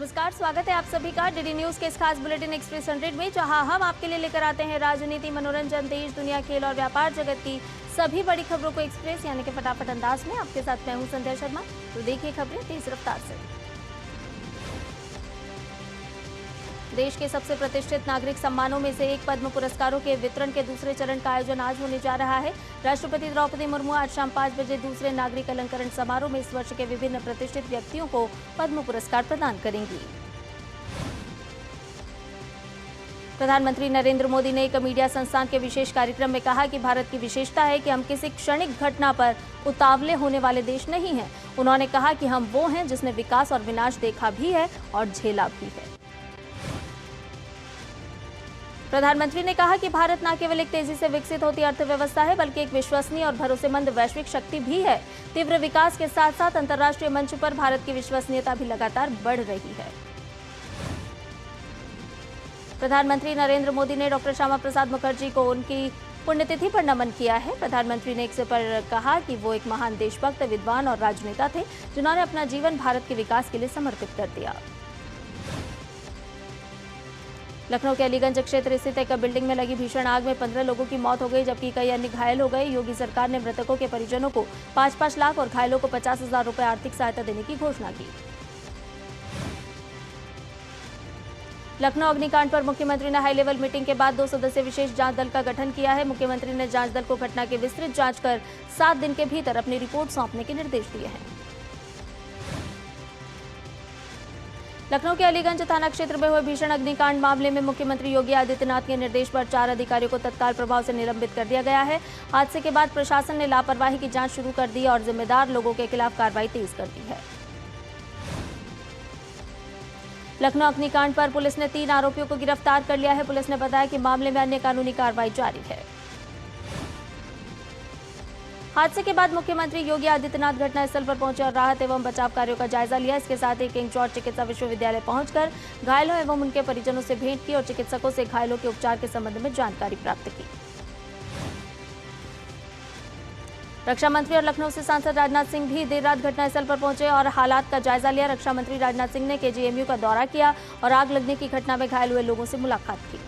नमस्कार, स्वागत है आप सभी का डीडी न्यूज के इस खास बुलेटिन एक्सप्रेस 100 में, जहां हम आपके लिए लेकर आते हैं राजनीति, मनोरंजन, देश दुनिया, खेल और व्यापार जगत की सभी बड़ी खबरों को एक्सप्रेस यानी कि फटाफट अंदाज में। आपके साथ मैं हूं संध्या शर्मा। तो देखिए खबरें तेज रफ्तार से। देश के सबसे प्रतिष्ठित नागरिक सम्मानों में से एक पद्म पुरस्कारों के वितरण के दूसरे चरण का आयोजन आज होने जा रहा है। राष्ट्रपति द्रौपदी मुर्मू आज शाम 5 बजे दूसरे नागरिक अलंकरण समारोह में इस वर्ष के विभिन्न प्रतिष्ठित व्यक्तियों को पद्म पुरस्कार प्रदान करेंगी। प्रधानमंत्री नरेंद्र मोदी ने एक मीडिया संस्थान के विशेष कार्यक्रम में कहा कि भारत की विशेषता है कि हम किसी क्षणिक घटना पर उतावले होने वाले देश नहीं हैं। उन्होंने कहा कि हम वो हैं जिसने विकास और विनाश देखा भी है और झेला भी है। प्रधानमंत्री ने कहा कि भारत न केवल एक तेजी से विकसित होती अर्थव्यवस्था है, बल्कि एक विश्वसनीय और भरोसेमंद वैश्विक शक्ति भी है। तीव्र विकास के साथ साथ अंतर्राष्ट्रीय मंच पर भारत की विश्वसनीयता भी लगातार बढ़ रही है। प्रधानमंत्री नरेंद्र मोदी ने डॉक्टर श्यामा प्रसाद मुखर्जी को उनकी पुण्यतिथि पर नमन किया है। प्रधानमंत्री ने एक्स पर कहा कि वो एक महान देशभक्त, विद्वान और राजनेता थे, जिन्होंने अपना जीवन भारत के विकास के लिए समर्पित कर दिया। लखनऊ के अलीगंज क्षेत्र स्थित एक बिल्डिंग में लगी भीषण आग में 15 लोगों की मौत हो गई, जबकि कई अन्य घायल हो गए। योगी सरकार ने मृतकों के परिजनों को 5-5 लाख और घायलों को 50,000 रुपए आर्थिक सहायता देने की घोषणा की। लखनऊ अग्निकांड पर मुख्यमंत्री ने हाई लेवल मीटिंग के बाद 2 सदस्यीय विशेष जांच दल का गठन किया है। मुख्यमंत्री ने जांच दल को घटना की विस्तृत जांच कर 7 दिन के भीतर अपनी रिपोर्ट सौंपने के निर्देश दिए हैं। लखनऊ के अलीगंज थाना क्षेत्र में हुए भीषण अग्निकांड मामले में मुख्यमंत्री योगी आदित्यनाथ के निर्देश पर 4 अधिकारियों को तत्काल प्रभाव से निलंबित कर दिया गया है। हादसे के बाद प्रशासन ने लापरवाही की जांच शुरू कर दी और जिम्मेदार लोगों के खिलाफ कार्रवाई तेज कर दी है। लखनऊ अग्निकांड पर पुलिस ने 3 आरोपियों को गिरफ्तार कर लिया है। पुलिस ने बताया कि मामले में अन्य कानूनी कार्रवाई जारी है। हादसे के बाद मुख्यमंत्री योगी आदित्यनाथ घटनास्थल पर पहुंचे और राहत एवं बचाव कार्यों का जायजा लिया। इसके साथ ही किंग जॉर्ज चिकित्सा विश्वविद्यालय पहुंचकर घायलों एवं उनके परिजनों से भेंट की और चिकित्सकों से घायलों के उपचार के संबंध में जानकारी प्राप्त की। रक्षा मंत्री और लखनऊ से सांसद राजनाथ सिंह भी देर रात घटनास्थल पर पहुंचे और हालात का जायजा लिया। रक्षा मंत्री राजनाथ सिंह ने केजीएमयू का दौरा किया और आग लगने की घटना में घायल हुए लोगों से मुलाकात की।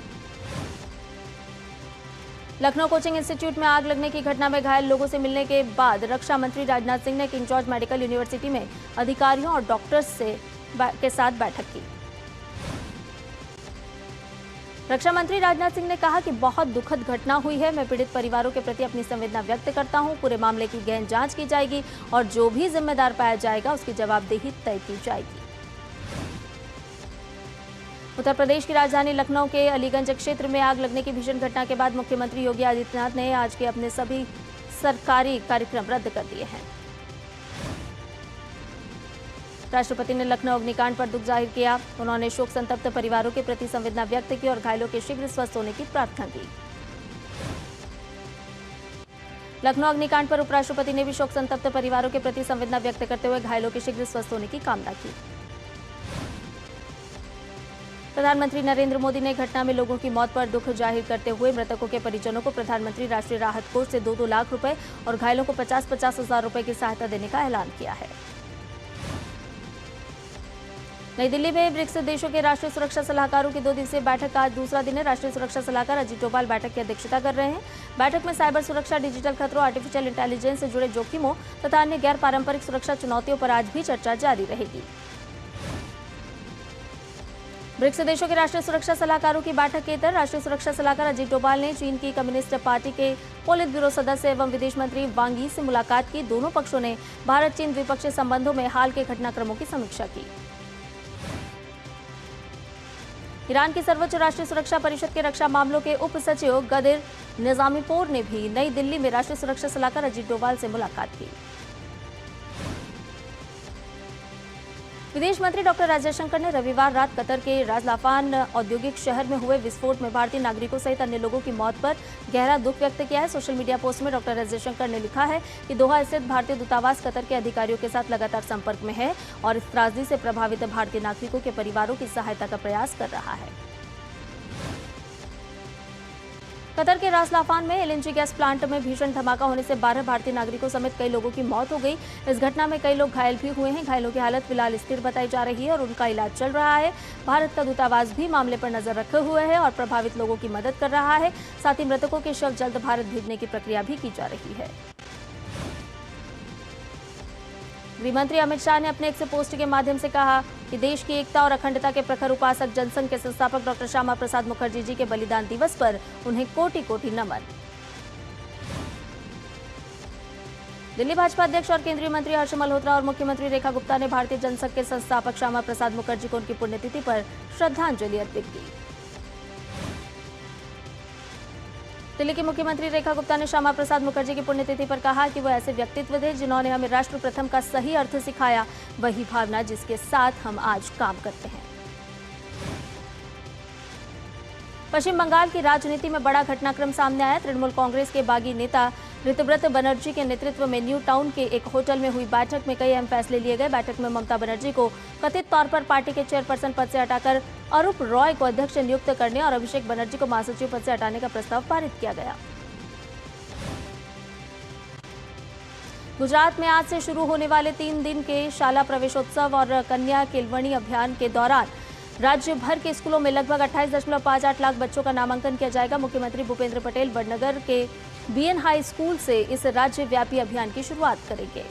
लखनऊ कोचिंग इंस्टीट्यूट में आग लगने की घटना में घायल लोगों से मिलने के बाद रक्षा मंत्री राजनाथ सिंह ने किंग जॉर्ज मेडिकल यूनिवर्सिटी में अधिकारियों और डॉक्टर्स के साथ बैठक की। रक्षा मंत्री राजनाथ सिंह ने कहा कि बहुत दुखद घटना हुई है। मैं पीड़ित परिवारों के प्रति अपनी संवेदना व्यक्त करता हूं। पूरे मामले की गहन जांच की जाएगी और जो भी जिम्मेदार पाया जाएगा उसकी जवाबदेही तय की जाएगी। उत्तर प्रदेश की राजधानी लखनऊ के अलीगंज क्षेत्र में आग लगने की भीषण घटना के बाद मुख्यमंत्री योगी आदित्यनाथ ने आज के अपने सभी सरकारी कार्यक्रम रद्द कर दिए हैं। राष्ट्रपति ने लखनऊ अग्निकांड पर दुख जाहिर किया। उन्होंने शोक संतप्त परिवारों के प्रति संवेदना व्यक्त की और घायलों के शीघ्र स्वस्थ होने की प्रार्थना की। लखनऊ अग्निकांड पर उपराष्ट्रपति ने भी शोक संतप्त परिवारों के प्रति संवेदना व्यक्त करते हुए घायलों के शीघ्र स्वस्थ होने की कामना की। प्रधानमंत्री नरेंद्र मोदी ने घटना में लोगों की मौत पर दुख जाहिर करते हुए मृतकों के परिजनों को प्रधानमंत्री राष्ट्रीय राहत कोष से 2-2 लाख रुपए और घायलों को 50-50 हजार रुपए की सहायता देने का ऐलान किया है। नई दिल्ली में ब्रिक्स देशों के राष्ट्रीय सुरक्षा सलाहकारों की 2 दिवसीय बैठक का आज दूसरा दिन है। राष्ट्रीय सुरक्षा सलाहकार अजीत डोभाल बैठक की अध्यक्षता कर रहे हैं। बैठक में साइबर सुरक्षा, डिजिटल खतरों, आर्टिफिशियल इंटेलिजेंस से जुड़े जोखिमों तथा अन्य गैर पारंपरिक सुरक्षा चुनौतियों पर आज भी चर्चा जारी रहेगी। ब्रिक्स देशों के राष्ट्रीय सुरक्षा सलाहकारों की बैठक के तहत राष्ट्रीय सुरक्षा सलाहकार अजीत डोभाल ने चीन की कम्युनिस्ट पार्टी के पोलित ब्यूरो सदस्य एवं विदेश मंत्री वांग यी से मुलाकात की। दोनों पक्षों ने भारत चीन द्विपक्षीय संबंधों में हाल के घटनाक्रमों की समीक्षा की। ईरान की सर्वोच्च राष्ट्रीय सुरक्षा परिषद के रक्षा मामलों के उप सचिव गदिर निजामीपोर ने भी नई दिल्ली में राष्ट्रीय सुरक्षा सलाहकार अजीत डोभाल से मुलाकात की। विदेश मंत्री डॉक्टर एस जयशंकर ने रविवार रात कतर के राजलाफान औद्योगिक शहर में हुए विस्फोट में भारतीय नागरिकों सहित अन्य लोगों की मौत पर गहरा दुख व्यक्त किया है। सोशल मीडिया पोस्ट में डॉक्टर एस जयशंकर ने लिखा है कि दोहा स्थित भारतीय दूतावास कतर के अधिकारियों के साथ लगातार संपर्क में है और इस त्रासदी से प्रभावित भारतीय नागरिकों के परिवारों की सहायता का प्रयास कर रहा है। कतर के रास लाफान में एलएनजी गैस प्लांट में भीषण धमाका होने से 12 भारतीय नागरिकों समेत कई लोगों की मौत हो गई। इस घटना में कई लोग घायल भी हुए हैं। घायलों की हालत फिलहाल स्थिर बताई जा रही है और उनका इलाज चल रहा है। भारत का दूतावास भी मामले पर नजर रखे हुए है और प्रभावित लोगों की मदद कर रहा है। साथ ही मृतकों के शव जल्द भारत भेजने की प्रक्रिया भी की जा रही है। गृह मंत्री अमित शाह ने अपने एक पोस्ट के माध्यम से कहा कि देश की एकता और अखंडता के प्रखर उपासक जनसंघ के संस्थापक डॉक्टर श्यामा प्रसाद मुखर्जी जी के बलिदान दिवस पर उन्हें कोटि कोटि नमन। दिल्ली भाजपा अध्यक्ष और केंद्रीय मंत्री हर्ष मल्होत्रा और मुख्यमंत्री रेखा गुप्ता ने भारतीय जनसंघ के संस्थापक श्यामा प्रसाद मुखर्जी को उनकी पुण्यतिथि पर श्रद्धांजलि अर्पित की। दिल्ली की मुख्यमंत्री रेखा गुप्ता ने श्यामा प्रसाद मुखर्जी की पुण्यतिथि पर कहा कि वो ऐसे व्यक्तित्व थे जिन्होंने हमें राष्ट्र प्रथम का सही अर्थ सिखाया, वही भावना जिसके साथ हम आज काम करते हैं। पश्चिम बंगाल की राजनीति में बड़ा घटनाक्रम सामने आया। तृणमूल कांग्रेस के बागी नेता ऋतुव्रत बनर्जी के नेतृत्व में न्यू टाउन के एक होटल में हुई बैठक में कई अहम फैसले लिए गए। बैठक में ममता बनर्जी को कथित तौर पर पार्टी के चेयरपर्सन पद से हटाकर अरूप रॉय को अध्यक्ष नियुक्त करने और अभिषेक बनर्जी को महासचिव पद से हटाने का प्रस्ताव पारित किया गया। गुजरात में आज से शुरू होने वाले 3 दिन के शाला प्रवेशोत्सव और कन्या केलवणी अभियान के दौरान राज्य भर के स्कूलों में लगभग 28.58 लाख बच्चों का नामांकन किया जाएगा। मुख्यमंत्री भूपेंद्र पटेल वडनगर के बीएन हाई स्कूल से इस राज्यव्यापी अभियान की शुरुआत करेंगे।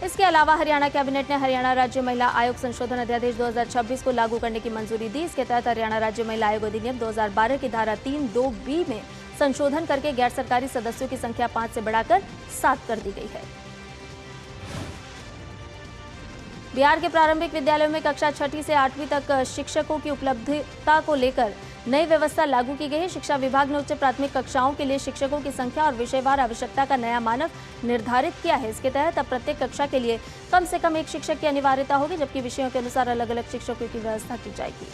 इसके अलावा हरियाणा कैबिनेट ने हरियाणा राज्य महिला आयोग संशोधन अध्यादेश 2026 को लागू करने की मंजूरी दी। इसके तहत हरियाणा राज्य महिला आयोग अधिनियम 2012 की धारा 3(2)(b) में संशोधन करके गैर सरकारी सदस्यों की संख्या 5 से बढ़ाकर 7 कर दी गई है। बिहार के प्रारंभिक विद्यालयों में कक्षा 6ठी से 8वीं तक शिक्षकों की उपलब्धता को लेकर नई व्यवस्था लागू की गई है। शिक्षा विभाग ने उच्च प्राथमिक कक्षाओं के लिए शिक्षकों की संख्या और विषयवार आवश्यकता का नया मानक निर्धारित किया है। इसके तहत अब प्रत्येक कक्षा के लिए कम से कम एक शिक्षक की अनिवार्यता होगी, जबकि विषयों के अनुसार अलग अलग शिक्षकों की व्यवस्था की जाएगी।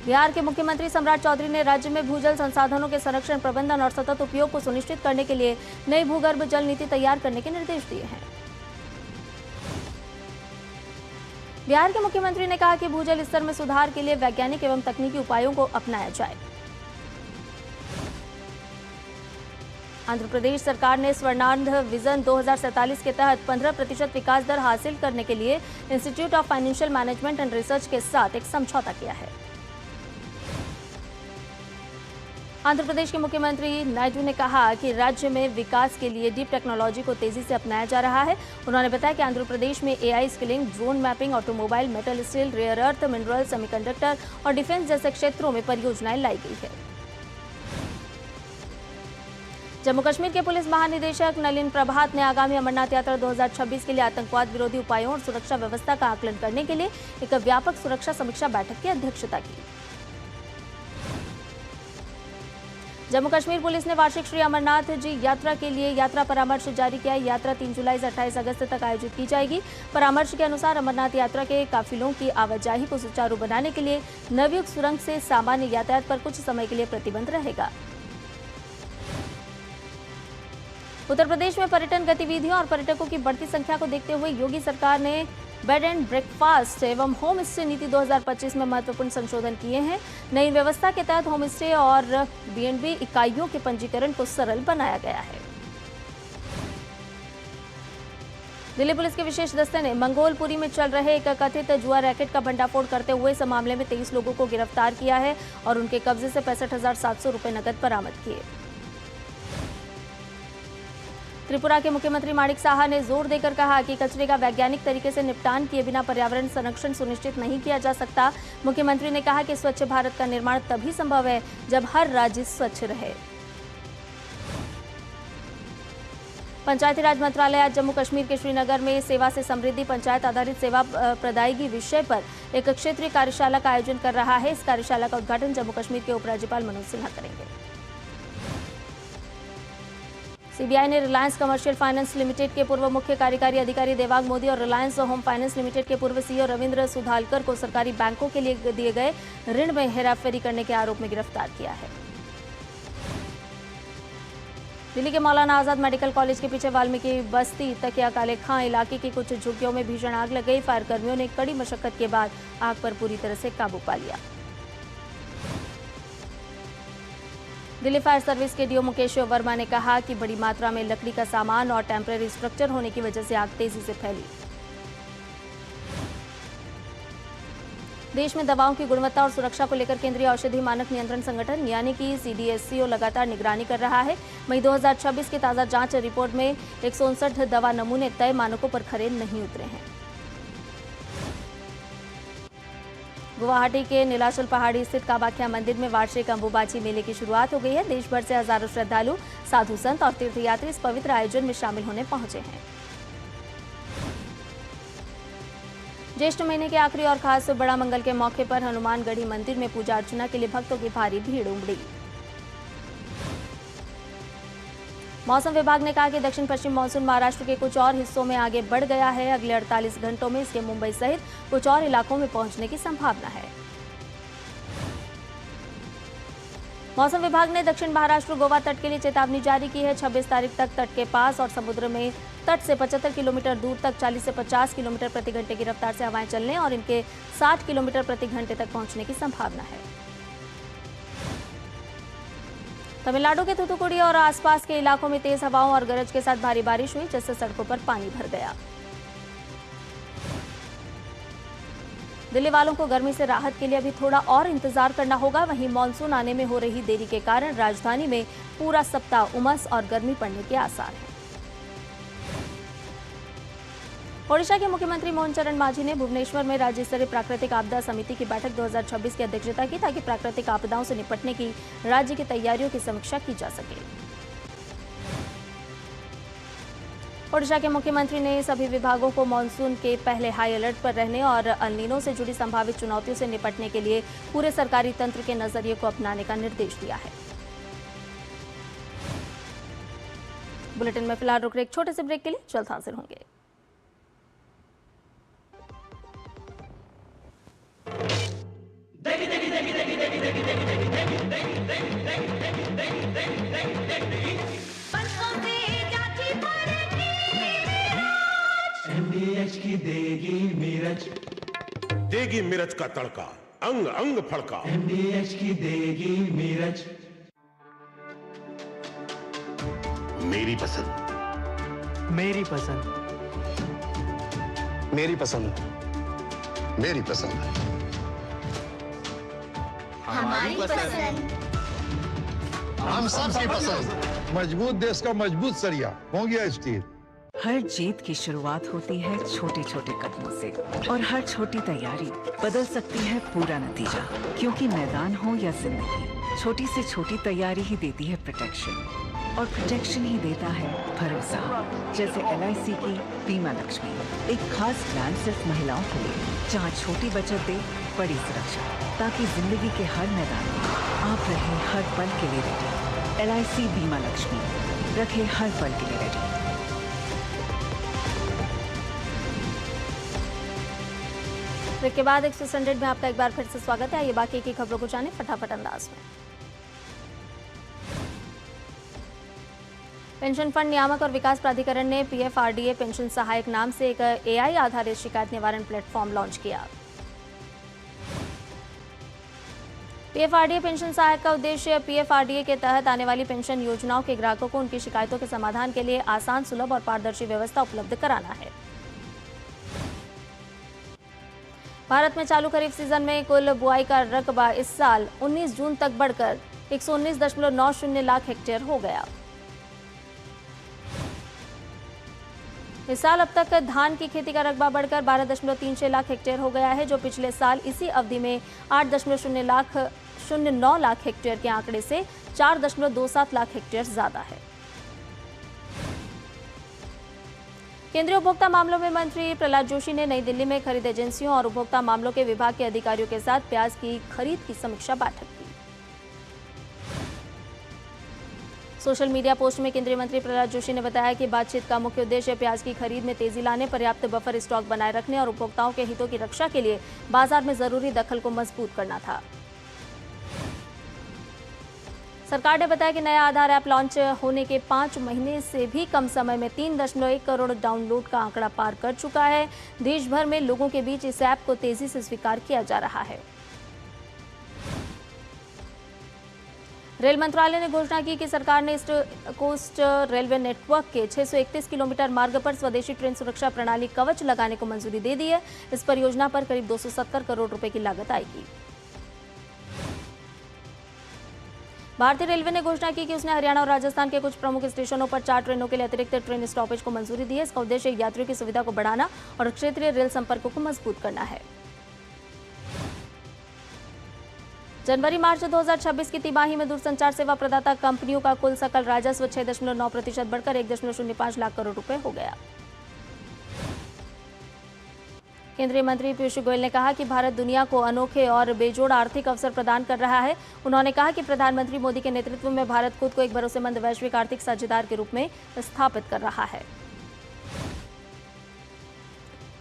बिहार के मुख्यमंत्री सम्राट चौधरी ने राज्य में भूजल संसाधनों के संरक्षण, प्रबंधन और सतत उपयोग को सुनिश्चित करने के लिए नई भूगर्भ जल नीति तैयार करने के निर्देश दिए हैं। बिहार के मुख्यमंत्री ने कहा कि भूजल स्तर में सुधार के लिए वैज्ञानिक एवं तकनीकी उपायों को अपनाया जाए। आंध्र प्रदेश सरकार ने स्वर्णांध विजन 2047 के तहत 15% विकास दर हासिल करने के लिए institute of financial management and research के साथ एक समझौता किया है। आंध्र प्रदेश के मुख्यमंत्री नायडू ने कहा कि राज्य में विकास के लिए डीप टेक्नोलॉजी को तेजी से अपनाया जा रहा है। उन्होंने बताया कि आंध्र प्रदेश में AI skilling, drone mapping, automobile, metal steel, rare earth, mineral, semiconductor और डिफेंस जैसे क्षेत्रों में परियोजनाएं लाई गई है। जम्मू कश्मीर के पुलिस महानिदेशक नलिन प्रभात ने आगामी अमरनाथ यात्रा 2026 के लिए आतंकवाद विरोधी उपायों और सुरक्षा व्यवस्था का आकलन करने के लिए एक व्यापक सुरक्षा समीक्षा बैठक की अध्यक्षता की। जम्मू कश्मीर पुलिस ने वार्षिक श्री अमरनाथ जी यात्रा के लिए यात्रा परामर्श जारी किया है। यात्रा 3 जुलाई से 28 अगस्त तक आयोजित की जाएगी। परामर्श के अनुसार अमरनाथ यात्रा के काफिलों की आवाजाही को सुचारू बनाने के लिए नवयुक्त सुरंग से सामान्य यातायात पर कुछ समय के लिए प्रतिबंध रहेगा। उत्तर प्रदेश में पर्यटन गतिविधियों और पर्यटकों की बढ़ती संख्या को देखते हुए योगी सरकार ने बेड एंड ब्रेकफास्ट एवं होम स्टे नीति 2025 में महत्वपूर्ण संशोधन किए हैं। नई व्यवस्था के तहत होम स्टे और बीएनबी इकाइयों के पंजीकरण को सरल बनाया गया है। दिल्ली पुलिस के विशेष दस्ते ने मंगोलपुरी में चल रहे एक कथित जुआ रैकेट का भंडाफोड़ करते हुए इस मामले में 23 लोगों को गिरफ्तार किया है और उनके कब्जे से 65,700 रुपए नकद बरामद किए। त्रिपुरा के मुख्यमंत्री माणिक साहा ने जोर देकर कहा कि कचरे का वैज्ञानिक तरीके से निपटान किए बिना पर्यावरण संरक्षण सुनिश्चित नहीं किया जा सकता। मुख्यमंत्री ने कहा कि स्वच्छ भारत का निर्माण तभी संभव है जब हर राज्य स्वच्छ रहे। पंचायती राज मंत्रालय आज जम्मू कश्मीर के श्रीनगर में सेवा से समृद्धि पंचायत आधारित सेवा प्रदायगी विषय पर एक क्षेत्रीय कार्यशाला का आयोजन कर रहा है। इस कार्यशाला का उद्घाटन जम्मू कश्मीर के उपराज्यपाल मनोज सिन्हा करेंगे। सीबीआई ने रिलायंस कमर्शियल फाइनेंस लिमिटेड के पूर्व मुख्य कार्यकारी अधिकारी देवांग मोदी और रिलायंस होम फाइनेंस लिमिटेड के पूर्व सीईओ रविंद्र सुधालकर को सरकारी बैंकों के लिए दिए गए ऋण में हेराफेरी करने के आरोप में गिरफ्तार किया है। दिल्ली के मौलाना आजाद मेडिकल कॉलेज के पीछे वाल्मीकि बस्ती तकिया काले खां इलाके की कुछ झुग्गियों में भीषण आग लग गई। फायर कर्मियों ने कड़ी मशक्कत के बाद आग पर पूरी तरह से काबू पा लिया। दिल्ली फायर सर्विस के डीओ मुकेश वर्मा ने कहा कि बड़ी मात्रा में लकड़ी का सामान और टेम्परेरी स्ट्रक्चर होने की वजह से आग तेजी से फैली। देश में दवाओं की गुणवत्ता और सुरक्षा को लेकर केंद्रीय औषधि मानक नियंत्रण संगठन यानी कि CDSCO लगातार निगरानी कर रहा है। मई 2026 की ताज़ा जांच रिपोर्ट में 159 दवा नमूने तय मानकों पर खरे नहीं उतरे हैं। गुवाहाटी के नीलाचल पहाड़ी स्थित कामाख्या मंदिर में वार्षिक अंबुबाची मेले की शुरुआत हो गई है। देश भर से हजारों श्रद्धालु, साधु संत और तीर्थयात्री इस पवित्र आयोजन में शामिल होने पहुंचे हैं। ज्येष्ठ महीने के आखिरी और खास बड़ा मंगल के मौके पर हनुमानगढ़ी मंदिर में पूजा अर्चना के लिए भक्तों की भारी भीड़ उमड़ी। मौसम विभाग ने कहा कि दक्षिण पश्चिम मानसून महाराष्ट्र के कुछ और हिस्सों में आगे बढ़ गया है। अगले 48 घंटों में इसके मुंबई सहित कुछ और इलाकों में पहुंचने की संभावना है। मौसम विभाग ने दक्षिण महाराष्ट्र गोवा तट के लिए चेतावनी जारी की है। 26 तारीख तक तट के पास और समुद्र में तट से 75 किलोमीटर दूर तक 40 से 50 किलोमीटर प्रति घंटे की रफ्तार से हवाएं चलने और इनके 60 किलोमीटर प्रति घंटे तक पहुंचने की संभावना है। तमिलनाडु के थूथुकुडी और आसपास के इलाकों में तेज हवाओं और गरज के साथ भारी बारिश हुई, जिससे सड़कों पर पानी भर गया। दिल्ली वालों को गर्मी से राहत के लिए अभी थोड़ा और इंतजार करना होगा। वहीं मानसून आने में हो रही देरी के कारण राजधानी में पूरा सप्ताह उमस और गर्मी पड़ने के आसार हैं। ओडिशा के मुख्यमंत्री मोहन चरण मांझी ने भुवनेश्वर में राज्य स्तरीय प्राकृतिक आपदा समिति की बैठक 2026 की अध्यक्षता की, ताकि प्राकृतिक आपदाओं से निपटने की राज्य की तैयारियों की समीक्षा की जा सके। ओडिशा के मुख्यमंत्री ने सभी विभागों को मानसून के पहले हाई अलर्ट पर रहने और अल नीनो से जुड़ी संभावित चुनौतियों से निपटने के लिए पूरे सरकारी तंत्र के नजरिए को अपनाने का निर्देश दिया है। बुलेटिन में फिलहाल रुक रहे एक छोटे से ब्रेक के लिए जल्द हाजिर होंगे। की देगी मिर्च, देगी मिर्च का तड़का, अंग अंग फड़का। MDH की देगी मिर्च। मेरी पसंद, मेरी पसंद, मेरी पसंद, मेरी पसंद, हमारी पसंद, हम सबकी पसंद। मजबूत देश का मजबूत सरिया हो गया स्टील। हर जीत की शुरुआत होती है छोटे छोटे कदमों से और हर छोटी तैयारी बदल सकती है पूरा नतीजा। क्योंकि मैदान हो या जिंदगी, छोटी से छोटी तैयारी ही देती है प्रोटेक्शन और प्रोटेक्शन ही देता है भरोसा। जैसे LIC की बीमा लक्ष्मी, एक खास प्लान सिर्फ महिलाओं के लिए, जहां छोटी बचत दे बड़ी सुरक्षा, ताकि जिंदगी के हर मैदान में आप रहें हर पल के लिए रेडी। LIC बीमा लक्ष्मी, रखे हर पल के लिए रेडी। ब्रेक के बाद एक्सप्रेस 100 में आपका एक बार फिर से स्वागत है। आइए बाकी की खबरों को जानें फटाफट अंदाज में। पेंशन फंड नियामक और विकास प्राधिकरण ने PFRDA पेंशन सहायक नाम से एक AI आधारित शिकायत निवारण प्लेटफॉर्म लॉन्च किया। PFRDA पेंशन सहायक का उद्देश्य PFRDA के तहत आने वाली पेंशन योजनाओं के ग्राहकों को उनकी शिकायतों के समाधान के लिए आसान, सुलभ और पारदर्शी व्यवस्था उपलब्ध कराना है। भारत में चालू खरीफ सीजन में कुल बुआई का रकबा इस साल 19 जून तक बढ़कर 119.90 लाख हेक्टेयर हो गया। इस साल अब तक धान की खेती का रकबा बढ़कर 12.36 लाख हेक्टेयर हो गया है, जो पिछले साल इसी अवधि में 8.09 लाख हेक्टेयर के आंकड़े से 4.27 लाख हेक्टेयर ज्यादा है। केंद्रीय उपभोक्ता मामलों में मंत्री प्रहलाद जोशी ने नई दिल्ली में खरीद एजेंसियों और उपभोक्ता मामलों के विभाग के अधिकारियों के साथ प्याज की खरीद की समीक्षा बैठक की। सोशल मीडिया पोस्ट में केंद्रीय मंत्री प्रहलाद जोशी ने बताया कि बातचीत का मुख्य उद्देश्य प्याज की खरीद में तेजी लाने, पर्याप्त बफर स्टॉक बनाए रखने और उपभोक्ताओं के हितों की रक्षा के लिए बाजार में जरूरी दखल को मजबूत करना था। सरकार ने बताया कि नया आधार ऐप लॉन्च होने के 5 महीने से भी कम समय में 3.1 करोड़ डाउनलोड का आंकड़ा पार कर चुका है। देश भर में लोगों के बीच इस ऐप को तेजी से स्वीकार किया जा रहा है। रेल मंत्रालय ने घोषणा की कि सरकार ने ईस्ट कोस्ट रेलवे नेटवर्क के 631 किलोमीटर मार्ग पर स्वदेशी ट्रेन सुरक्षा प्रणाली कवच लगाने को मंजूरी दे दी है। इस परियोजना पर करीब 270 करोड़ रुपए की लागत आएगी। भारतीय रेलवे ने घोषणा की कि उसने हरियाणा और राजस्थान के कुछ प्रमुख स्टेशनों पर 4 ट्रेनों के लिए अतिरिक्त ट्रेन स्टॉपेज को मंजूरी दी है। इसका उद्देश्य यात्रियों की सुविधा को बढ़ाना और क्षेत्रीय रेल संपर्क को मजबूत करना है। जनवरी मार्च 2026 की तिमाही में दूरसंचार सेवा प्रदाता कंपनियों का कुल सकल राजस्व 6.9% बढ़कर 1.05 लाख करोड़ रुपए हो गया। केंद्रीय मंत्री पीयूष गोयल ने कहा कि भारत दुनिया को अनोखे और बेजोड़ आर्थिक अवसर प्रदान कर रहा है। उन्होंने कहा कि प्रधानमंत्री मोदी के नेतृत्व में भारत खुद को एक भरोसेमंद वैश्विक आर्थिक साझेदार के रूप में स्थापित कर रहा है।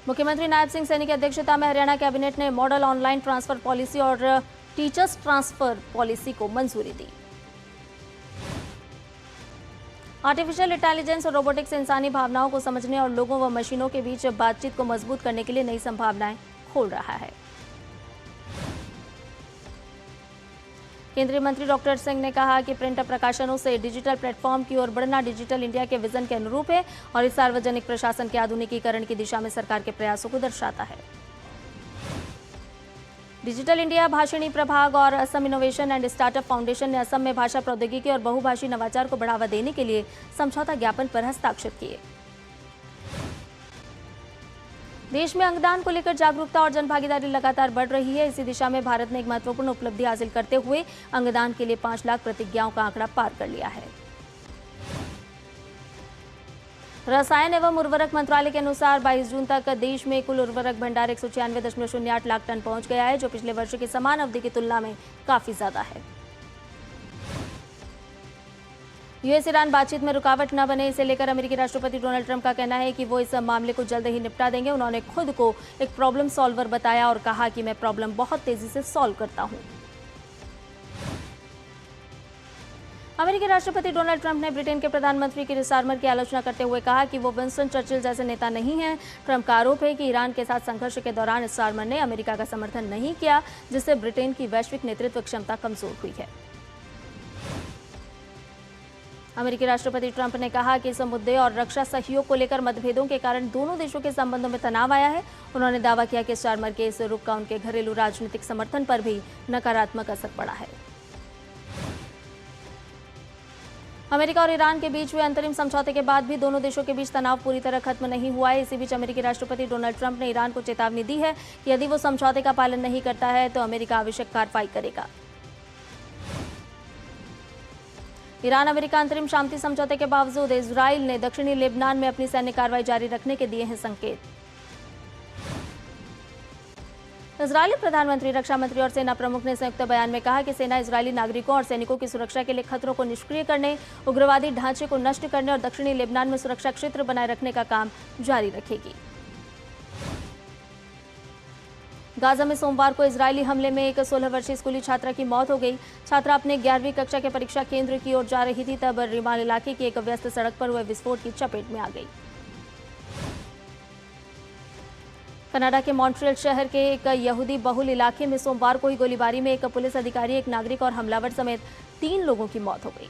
मुख्यमंत्री नायब सिंह सैनी की अध्यक्षता में हरियाणा कैबिनेट ने मॉडल ऑनलाइन ट्रांसफर पॉलिसी और टीचर्स ट्रांसफर पॉलिसी को मंजूरी दी। आर्टिफिशियल इंटेलिजेंस और रोबोटिक्स इंसानी भावनाओं को समझने और लोगों व मशीनों के बीच बातचीत को मजबूत करने के लिए नई संभावनाएं खोल रहा है। केंद्रीय मंत्री डॉक्टर सिंह ने कहा कि प्रिंट प्रकाशनों से डिजिटल प्लेटफॉर्म की ओर बढ़ना डिजिटल इंडिया के विजन के अनुरूप है और इस सार्वजनिक प्रशासन के आधुनिकीकरण की दिशा में सरकार के प्रयासों को दर्शाता है। डिजिटल इंडिया भाषिणी प्रभाग और Assam innovation and startup foundation ने असम में भाषा प्रौद्योगिकी और बहुभाषी नवाचार को बढ़ावा देने के लिए समझौता ज्ञापन पर हस्ताक्षर किए। देश में अंगदान को लेकर जागरूकता और जनभागीदारी लगातार बढ़ रही है। इसी दिशा में भारत ने एक महत्वपूर्ण उपलब्धि हासिल करते हुए अंगदान के लिए 5 लाख प्रतिज्ञाओं का आंकड़ा पार कर लिया है। रसायन एवं उर्वरक मंत्रालय के अनुसार 22 जून तक देश में कुल उर्वरक भंडार 196.08 लाख टन पहुंच गया है, जो पिछले वर्ष की समान अवधि की तुलना में काफी ज्यादा है। यूएस ईरान बातचीत में रुकावट न बने, इसे लेकर अमेरिकी राष्ट्रपति डोनाल्ड ट्रंप का कहना है कि वो इस मामले को जल्द ही निपटा देंगे। उन्होंने खुद को एक प्रॉब्लम सॉल्वर बताया और कहा कि मैं प्रॉब्लम बहुत तेजी से सॉल्व करता हूं। अमेरिकी राष्ट्रपति डोनाल्ड ट्रंप ने ब्रिटेन के प्रधानमंत्री कीर स्टारमर की आलोचना करते हुए कहा कि वो विंस्टन चर्चिल जैसे नेता नहीं हैं। ट्रंप का आरोप है कि ईरान के साथ संघर्ष के दौरान स्टारमर ने अमेरिका का समर्थन नहीं किया, जिससे ब्रिटेन की वैश्विक नेतृत्व क्षमता कमजोर हुई है। अमेरिकी राष्ट्रपति ट्रंप ने कहा कि इस मुद्दे और रक्षा सहयोग को लेकर मतभेदों के कारण दोनों देशों के संबंधों में तनाव आया है। उन्होंने दावा किया कि स्टारमर के इस रुख का उनके घरेलू राजनीतिक समर्थन पर भी नकारात्मक असर पड़ा है। अमेरिका और ईरान के बीच हुए अंतरिम समझौते के बाद भी दोनों देशों के बीच तनाव पूरी तरह खत्म नहीं हुआ है। इसी बीच अमेरिकी राष्ट्रपति डोनाल्ड ट्रंप ने ईरान को चेतावनी दी है कि यदि वो समझौते का पालन नहीं करता है तो अमेरिका आवश्यक कार्रवाई करेगा। ईरान अमेरिका अंतरिम शांति समझौते के बावजूद इजराइल ने दक्षिणी लेबनान में अपनी सैन्य कार्रवाई जारी रखने के दिए हैं संकेत। इजरायली प्रधानमंत्री, रक्षा मंत्री और सेना प्रमुख ने संयुक्त बयान में कहा कि सेना इजरायली नागरिकों और सैनिकों की सुरक्षा के लिए खतरों को निष्क्रिय करने, उग्रवादी ढांचे को नष्ट करने और दक्षिणी लेबनान में सुरक्षा क्षेत्र बनाए रखने का काम जारी रखेगी। गाजा में सोमवार को इजरायली हमले में एक 16 वर्षीय स्कूली छात्रा की मौत हो गई। छात्रा अपने 11वीं कक्षा के परीक्षा केंद्र की ओर जा रही थी, तब रिमाल इलाके की एक व्यस्त सड़क पर हुए विस्फोट की चपेट में आ गई। कनाडा के मॉन्ट्रियल शहर के एक यहूदी बहुल इलाके में सोमवार को ही गोलीबारी में एक पुलिस अधिकारी, एक नागरिक और हमलावर समेत 3 लोगों की मौत हो गई।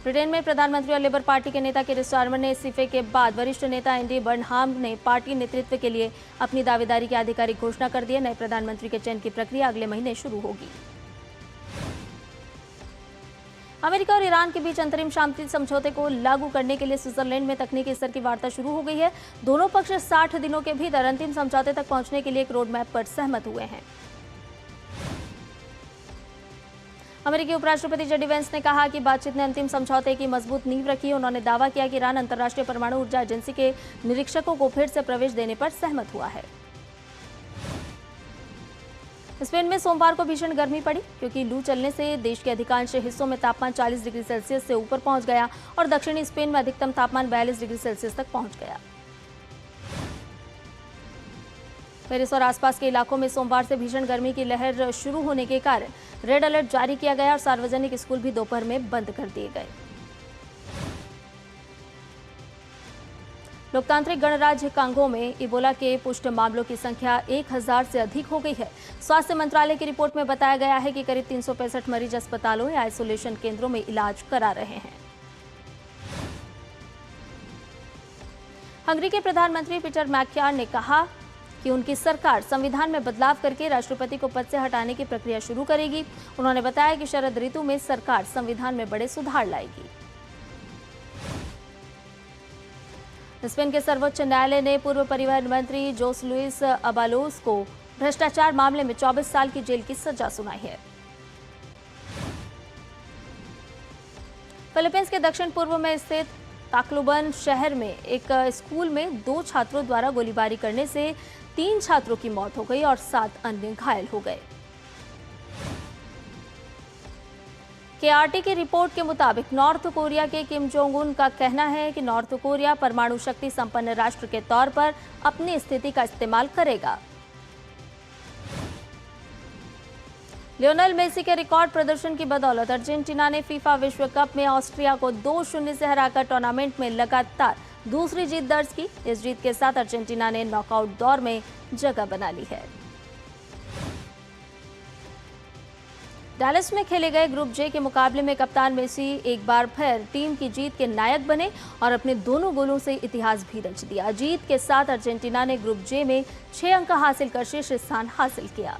ब्रिटेन में प्रधानमंत्री और लेबर पार्टी के नेता कीर स्टारमर ने इस्तीफे के बाद वरिष्ठ नेता एंडी बर्नहाम ने पार्टी नेतृत्व के लिए अपनी दावेदारी की आधिकारिक घोषणा कर दी है। नए प्रधानमंत्री के चयन की प्रक्रिया अगले महीने शुरू होगी। अमेरिका और ईरान के बीच अंतरिम शांति समझौते को लागू करने के लिए स्विट्जरलैंड में तकनीकी स्तर की वार्ता शुरू हो गई है। दोनों पक्ष 60 दिनों के भीतर अंतिम समझौते तक पहुंचने के लिए एक रोड मैप पर सहमत हुए हैं। अमेरिकी उपराष्ट्रपति जेडी वेंस ने कहा कि बातचीत ने अंतिम समझौते की मजबूत नींव रखी। उन्होंने दावा किया कि ईरान अंतर्राष्ट्रीय परमाणु ऊर्जा एजेंसी के निरीक्षकों को फिर से प्रवेश देने पर सहमत हुआ है। स्पेन में सोमवार को भीषण गर्मी पड़ी, क्योंकि लू चलने से देश के अधिकांश हिस्सों में तापमान 40 डिग्री सेल्सियस से ऊपर पहुंच गया और दक्षिणी स्पेन में अधिकतम तापमान 42 डिग्री सेल्सियस तक पहुंच गया। पेरिस और आसपास के इलाकों में सोमवार से भीषण गर्मी की लहर शुरू होने के कारण रेड अलर्ट जारी किया गया और सार्वजनिक स्कूल भी दोपहर में बंद कर दिए गए। लोकतांत्रिक गणराज्य कांगो में इबोला के पुष्ट मामलों की संख्या 1000 से अधिक हो गई है। स्वास्थ्य मंत्रालय की रिपोर्ट में बताया गया है कि करीब 365 मरीज अस्पतालों या आइसोलेशन केंद्रों में इलाज करा रहे हैं। हंगरी के प्रधानमंत्री पीटर मैक्यार ने कहा कि उनकी सरकार संविधान में बदलाव करके राष्ट्रपति को पद से हटाने की प्रक्रिया शुरू करेगी। उन्होंने बताया कि शरद ऋतु में सरकार संविधान में बड़े सुधार लाएगी। स्पेन के सर्वोच्च न्यायालय ने पूर्व परिवहन मंत्री जोस लुइस अबालोस को भ्रष्टाचार मामले में 24 साल की जेल की सजा सुनाई है। फिलीपींस के दक्षिण पूर्व में स्थित ताक्लोबन शहर में एक स्कूल में 2 छात्रों द्वारा गोलीबारी करने से 3 छात्रों की मौत हो गई और 7 अन्य घायल हो गए। केआरटी की रिपोर्ट के मुताबिक नॉर्थ कोरिया के किम जोंग उन का कहना है कि नॉर्थ कोरिया परमाणु शक्ति संपन्न राष्ट्र के तौर पर अपनी स्थिति का इस्तेमाल करेगा। लियोनेल मेसी के रिकॉर्ड प्रदर्शन की बदौलत अर्जेंटीना ने फीफा विश्व कप में ऑस्ट्रिया को 2-0 से हराकर टूर्नामेंट में लगातार दूसरी जीत दर्ज की। इस जीत के साथ अर्जेंटीना ने नॉकआउट दौर में जगह बना ली है। डैलस में खेले गए ग्रुप जे के मुकाबले में कप्तान मेसी एक बार फिर टीम की जीत के नायक बने और अपने दोनों गोलों से इतिहास भी रच दिया। जीत के साथ अर्जेंटीना ने ग्रुप जे में 6 अंक हासिल कर शीर्ष स्थान हासिल किया।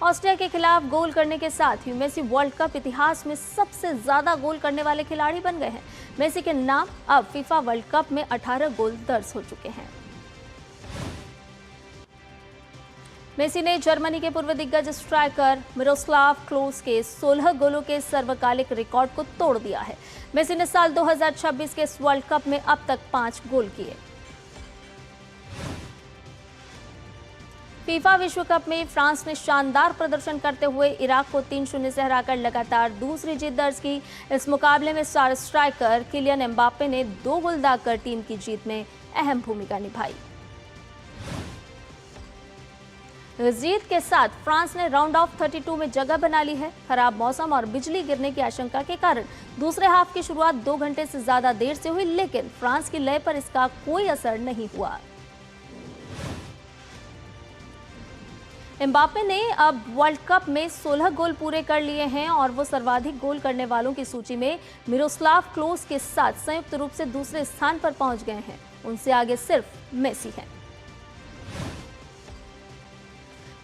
ऑस्ट्रिया के खिलाफ गोल करने के साथ ही मेसी वर्ल्ड कप इतिहास में सबसे ज्यादा गोल करने वाले खिलाड़ी बन गए हैं। मेसी के नाम अब फीफा वर्ल्ड कप में 18 गोल दर्ज हो चुके हैं। मेसी ने जर्मनी के पूर्व दिग्गज स्ट्राइकर मिरोस्लाव क्लोज के 16 गोलों के सर्वकालिक रिकॉर्ड को तोड़ दिया है। मेसी ने साल 2026 के इस वर्ल्ड कप में अब तक 5 गोल किए। फीफा विश्व कप में फ्रांस ने शानदार प्रदर्शन करते हुए इराक को 3-0 से हराकर लगातार दूसरी जीत दर्ज की। इस मुकाबले में स्टार स्ट्राइकर किलियन एम्बाप्पे ने 2 गोल दागकर टीम की जीत में अहम भूमिका निभाई। जीत के साथ फ्रांस ने राउंड ऑफ 32 में जगह बना ली है। खराब मौसम और बिजली गिरने की आशंका के कारण दूसरे हाफ की शुरुआत 2 घंटे से ज्यादा देर से हुई, लेकिन फ्रांस की लय पर इसका कोई असर नहीं हुआ। एम्बाप्पे ने अब वर्ल्ड कप में 16 गोल पूरे कर लिए हैं और वो सर्वाधिक गोल करने वालों की सूची में मिरोस्लाव क्लोज के साथ संयुक्त रूप से दूसरे स्थान पर पहुंच गए हैं। उनसे आगे सिर्फ मेसी है।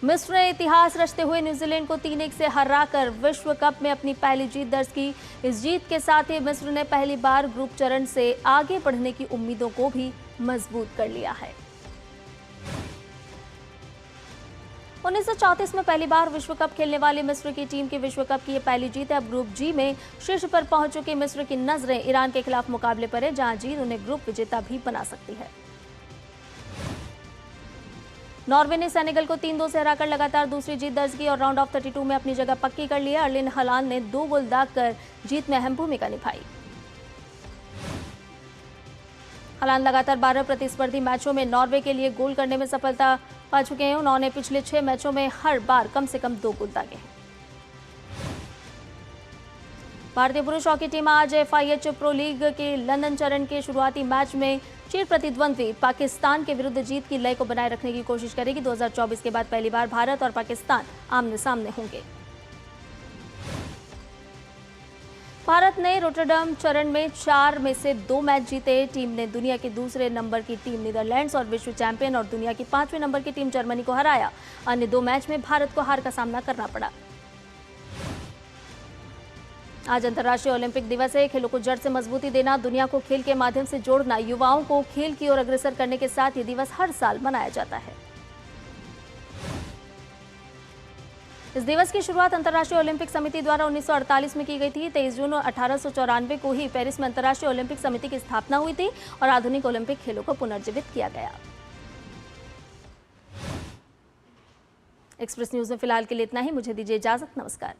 मिस्र ने इतिहास रचते हुए न्यूजीलैंड को 3-1 से हराकर विश्व कप में अपनी पहली जीत दर्ज की। इस जीत के साथ ही मिस्र ने पहली बार ग्रुप चरण से आगे बढ़ने की उम्मीदों को भी मजबूत कर लिया है। 1934 में पहली बार विश्व कप खेलने वाली मिस्र की टीम की विश्व कप की ये पहली जीत है। अब ग्रुप जी में शीर्ष पर पहुंच चुके मिस्र की नजरें ईरान के खिलाफ मुकाबले पर है, जहां जीत उन्हें ग्रुप विजेता भी बना सकती है। नॉर्वे ने सेनेगल को 3-2 से हराकर लगातार दूसरी जीत दर्ज की और राउंड ऑफ 32 में अपनी जगह पक्की कर ली है। अर्लिन हलांड ने 2 गोल दागकर जीत में अहम भूमिका निभाई। हलांड लगातार 12 प्रतिस्पर्धी मैचों में नॉर्वे के लिए गोल करने में सफलता पा चुके हैं। उन्होंने पिछले 6 मैचों में हर बार कम से कम 2 गोल दागे हैं। भारतीय पुरुष हॉकी टीम आज FIH प्रो लीग के लंदन चरण के शुरुआती मैच में चिर प्रतिद्वंद्वी पाकिस्तान के विरुद्ध जीत की लय को बनाए रखने की कोशिश करेगी। 2024 के बाद पहली बार भारत और पाकिस्तान आमने सामने होंगे। भारत ने रोटरडम चरण में 4 में से 2 मैच जीते। टीम ने दुनिया के दूसरे नंबर की टीम नीदरलैंड्स और विश्व चैंपियन और दुनिया की 5वें नंबर की टीम जर्मनी को हराया। अन्य 2 मैच में भारत को हार का सामना करना पड़ा। आज अंतर्राष्ट्रीय ओलंपिक दिवस है। खेलों को जड़ से मजबूती देना, दुनिया को खेल के माध्यम से जोड़ना, युवाओं को खेल की ओर अग्रसर करने के साथ ये दिवस हर साल मनाया जाता है। इस दिवस की शुरुआत अंतर्राष्ट्रीय ओलंपिक समिति द्वारा 1948 में की गई थी। 23 जून 1894 को ही पेरिस में अंतर्राष्ट्रीय ओलंपिक समिति की स्थापना हुई थी और आधुनिक ओलंपिक खेलों को पुनर्जीवित किया गया। एक्सप्रेस न्यूज में फिलहाल के लिए इतना ही। मुझे दीजिए इजाजत। नमस्कार।